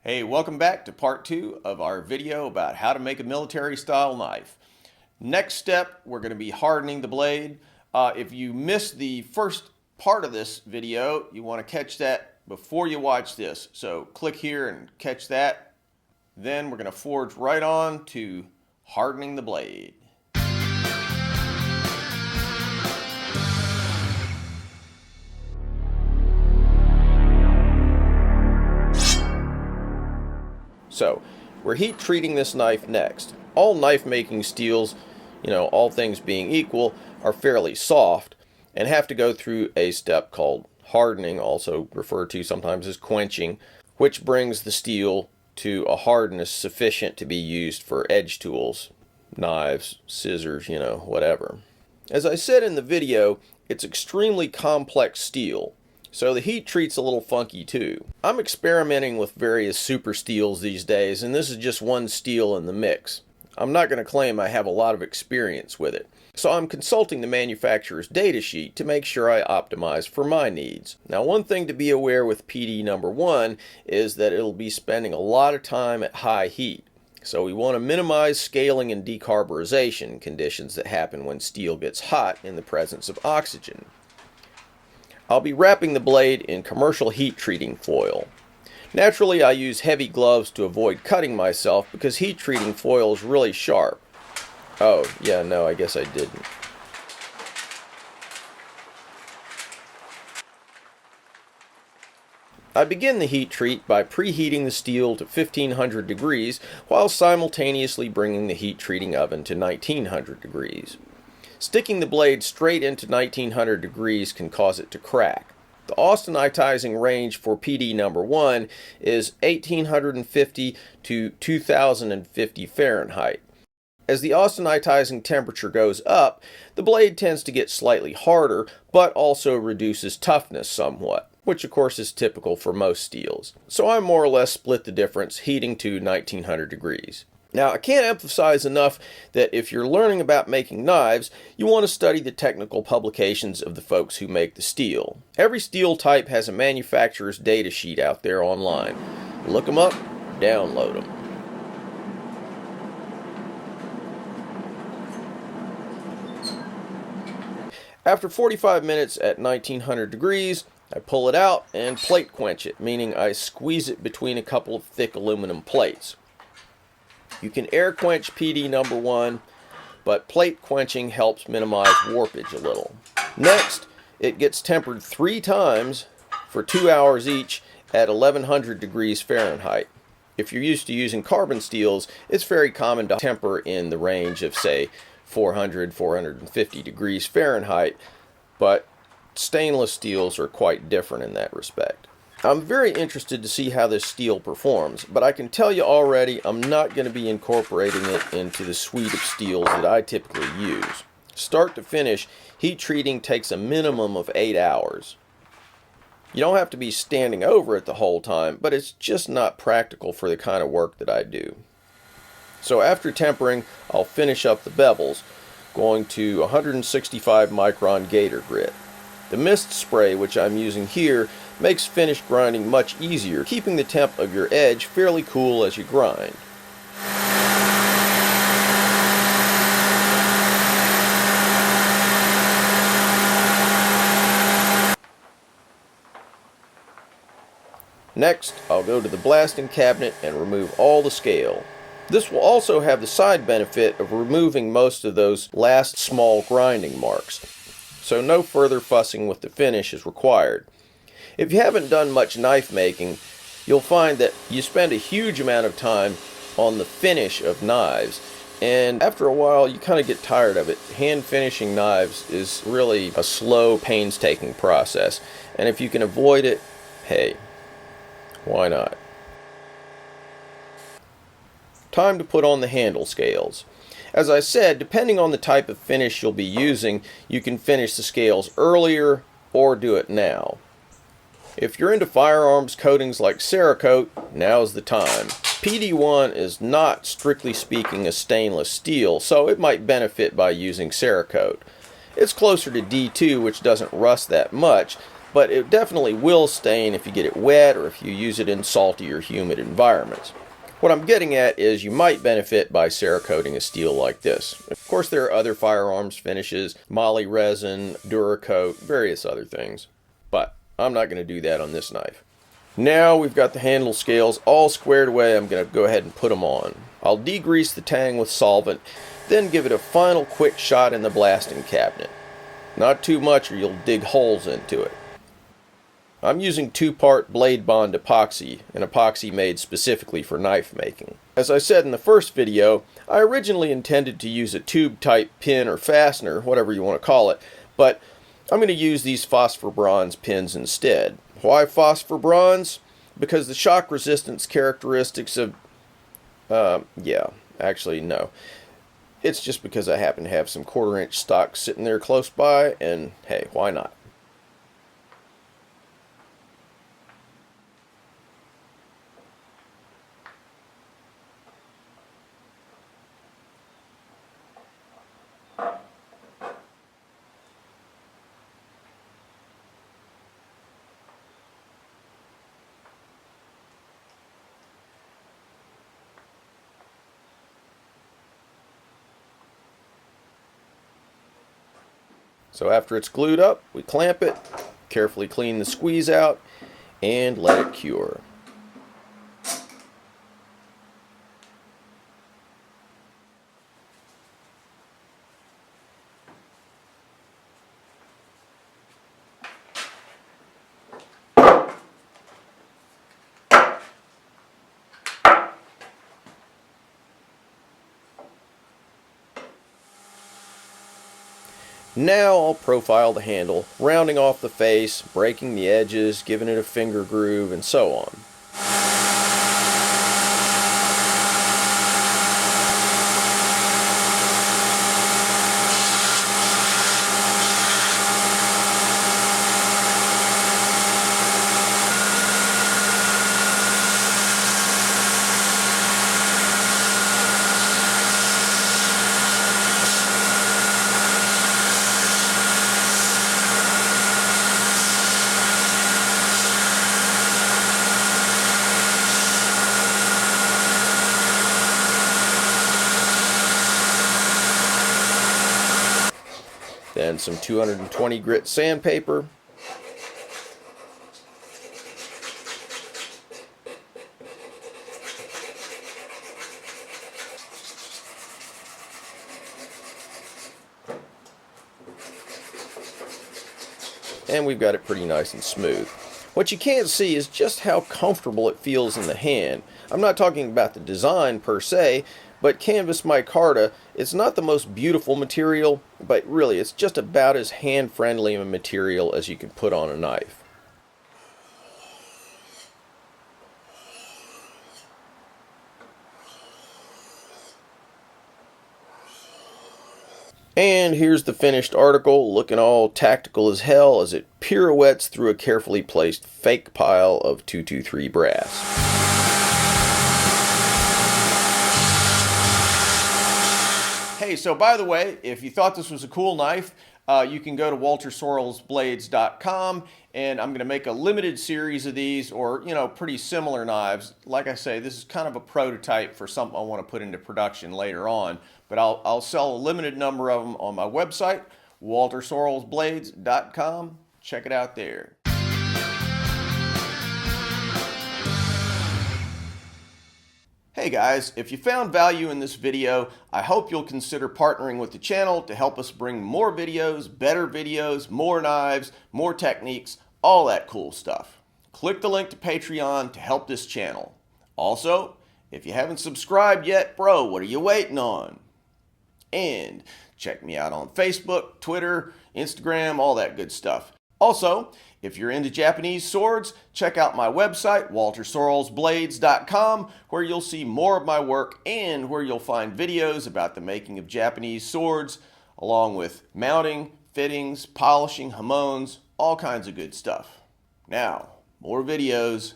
Hey, welcome back to part 2 of our video about how to make a military style knife. Next step, we're going to be hardening the blade. If you missed the first part of this video, you want to catch that before you watch this. So click here and catch that. Then we're going to forge right on to hardening the blade. So, we're heat treating this knife next. All knife making steels, all things being equal, are fairly soft and have to go through a step called hardening, also referred to sometimes as quenching, which brings the steel to a hardness sufficient to be used for edge tools, knives, scissors, whatever. As I said in the video, it's extremely complex steel. So the heat treat's a little funky too. I'm experimenting with various super steels these days, and this is just one steel in the mix. I'm not going to claim I have a lot of experience with it. So I'm consulting the manufacturer's data sheet to make sure I optimize for my needs. Now, one thing to be aware with PD number 1 is that it'll be spending a lot of time at high heat. So we want to minimize scaling and decarburization, conditions that happen when steel gets hot in the presence of oxygen. I'll be wrapping the blade in commercial heat treating foil. Naturally, I use heavy gloves to avoid cutting myself because heat treating foil is really sharp. Oh, yeah, no, I guess I didn't. I begin the heat treat by preheating the steel to 1500 degrees while simultaneously bringing the heat treating oven to 1900 degrees. Sticking the blade straight into 1900 degrees can cause it to crack. The austenitizing range for PD number 1 is 1850 to 2050 Fahrenheit. As the austenitizing temperature goes up, the blade tends to get slightly harder, but also reduces toughness somewhat, which of course is typical for most steels. So I more or less split the difference, heating to 1900 degrees. Now, I can't emphasize enough that if you're learning about making knives, you want to study the technical publications of the folks who make the steel. Every steel type has a manufacturer's data sheet out there online. Look them up, download them. After 45 minutes at 1900 degrees, I pull it out and plate quench it, meaning I squeeze it between a couple of thick aluminum plates. You can air quench PD number 1, but plate quenching helps minimize warpage a little. Next, it gets tempered 3 times for 2 hours each at 1100 degrees Fahrenheit. If you're used to using carbon steels, it's very common to temper in the range of, say, 400, 450 degrees Fahrenheit, but stainless steels are quite different in that respect. I'm very interested to see how this steel performs, but I can tell you already I'm not going to be incorporating it into the suite of steels that I typically use. Start to finish, heat treating takes a minimum of 8 hours. You don't have to be standing over it the whole time, but it's just not practical for the kind of work that I do. So after tempering, I'll finish up the bevels, going to 165 micron gator grit. The mist spray, which I'm using here, makes finish grinding much easier, keeping the temp of your edge fairly cool as you grind. Next, I'll go to the blasting cabinet and remove all the scale. This will also have the side benefit of removing most of those last small grinding marks, so no further fussing with the finish is required. If you haven't done much knife making, you'll find that you spend a huge amount of time on the finish of knives, and after a while you kind of get tired of it. Hand finishing knives is really a slow, painstaking process, and if you can avoid it, hey, why not? Time to put on the handle scales. As I said, depending on the type of finish you'll be using, you can finish the scales earlier or do it now. If you're into firearms coatings like Cerakote, now's the time. PD1 is not, strictly speaking, a stainless steel, so it might benefit by using Cerakote. It's closer to D2, which doesn't rust that much, but it definitely will stain if you get it wet or if you use it in salty or humid environments. What I'm getting at is you might benefit by Cerakoting a steel like this. Of course, there are other firearms finishes, moly resin, Duracoat, various other things, but I'm not going to do that on this knife. Now we've got the handle scales all squared away. I'm going to go ahead and put them on. I'll degrease the tang with solvent, then give it a final quick shot in the blasting cabinet. Not too much or you'll dig holes into it. I'm using 2-part blade bond epoxy, an epoxy made specifically for knife making. As I said in the first video, I originally intended to use a tube type pin or fastener, whatever you want to call it, but I'm going to use these phosphor bronze pins instead. Why phosphor bronze? Because the shock resistance characteristics of, actually no. It's just because I happen to have some 1/4 inch stock sitting there close by, and hey, why not? So after it's glued up, we clamp it, carefully clean the squeeze out, and let it cure. Now I'll profile the handle, rounding off the face, breaking the edges, giving it a finger groove, and so on. Then some 220 grit sandpaper. And we've got it pretty nice and smooth. What you can't see is just how comfortable it feels in the hand. I'm not talking about the design per se, but canvas micarta, it's not the most beautiful material, but really it's just about as hand-friendly a material as you can put on a knife. And here's the finished article, looking all tactical as hell as it pirouettes through a carefully placed fake pile of 223 brass. Hey, so by the way, if you thought this was a cool knife, you can go to waltersorrellsblades.com, and I'm going to make a limited series of these, or, pretty similar knives. Like I say, this is kind of a prototype for something I want to put into production later on, but I'll sell a limited number of them on my website, waltersorrellsblades.com. Check it out there. Hey guys, if you found value in this video, I hope you'll consider partnering with the channel to help us bring more videos, better videos, more knives, more techniques, all that cool stuff. Click the link to Patreon to help this channel. Also, if you haven't subscribed yet, bro, what are you waiting on? And check me out on Facebook, Twitter, Instagram, all that good stuff. Also, if you're into Japanese swords, check out my website, waltersorrellsblades.com, where you'll see more of my work and where you'll find videos about the making of Japanese swords, along with mounting, fittings, polishing, hamones, all kinds of good stuff. Now, more videos.